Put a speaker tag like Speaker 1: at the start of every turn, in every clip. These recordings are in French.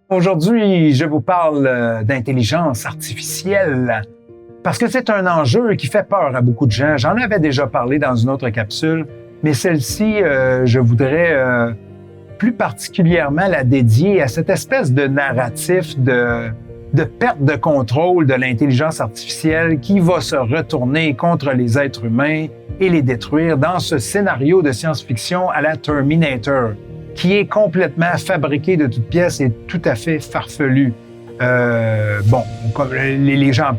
Speaker 1: Aujourd'hui, je vous parle d'intelligence artificielle parce que c'est un enjeu qui fait peur à beaucoup de gens. J'en avais déjà parlé dans une autre capsule, mais celle-ci, je voudrais plus particulièrement la dédier à cette espèce de narratif de perte de contrôle de l'intelligence artificielle qui va se retourner contre les êtres humains et les détruire dans ce scénario de science-fiction à la Terminator, qui est complètement fabriqué de toutes pièces et tout à fait farfelu. Comme les gens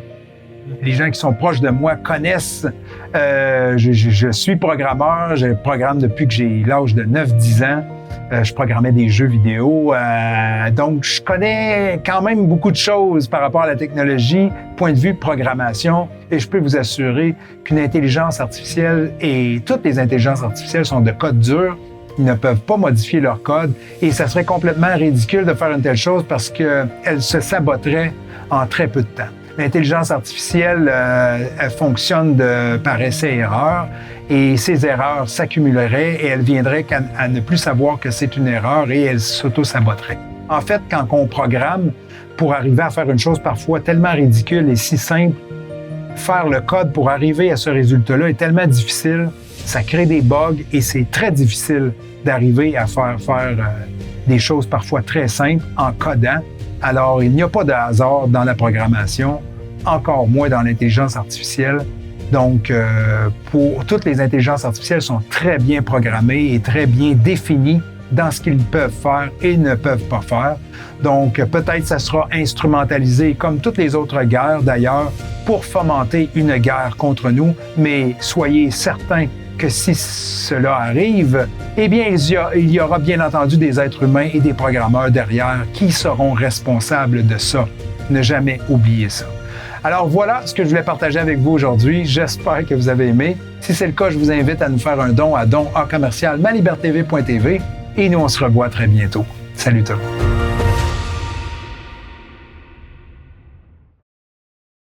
Speaker 1: qui sont proches de moi connaissent, je suis programmeur, je programme depuis que j'ai l'âge de 9-10 ans. Je programmais des jeux vidéo, donc je connais quand même beaucoup de choses par rapport à la technologie, point de vue programmation, et je peux vous assurer qu'une intelligence artificielle et toutes les intelligences artificielles sont de code dur. Ils ne peuvent pas modifier leur code et ça serait complètement ridicule de faire une telle chose parce qu'elle se saboterait en très peu de temps. L'intelligence artificielle, elle fonctionne par essai-erreur et ces erreurs s'accumuleraient et elles viendraient à ne plus savoir que c'est une erreur et elles s'auto-saboteraient. En fait, quand on programme pour arriver à faire une chose parfois tellement ridicule et si simple, faire le code pour arriver à ce résultat-là est tellement difficile, ça crée des bugs et c'est très difficile d'arriver à faire des choses parfois très simples en codant. Alors, il n'y a pas de hasard dans la programmation, encore moins dans l'intelligence artificielle. Donc, toutes les intelligences artificielles sont très bien programmées et très bien définies dans ce qu'ils peuvent faire et ne peuvent pas faire. Donc, peut-être ça sera instrumentalisé comme toutes les autres guerres d'ailleurs pour fomenter une guerre contre nous, mais soyez certains que si cela arrive, eh bien, il y aura bien entendu des êtres humains et des programmeurs derrière qui seront responsables de ça. Ne jamais oublier ça. Alors voilà ce que je voulais partager avec vous aujourd'hui. J'espère que vous avez aimé. Si c'est le cas, je vous invite à nous faire un don à don@malibertv.tv et nous, on se revoit très bientôt. Salut tout le monde.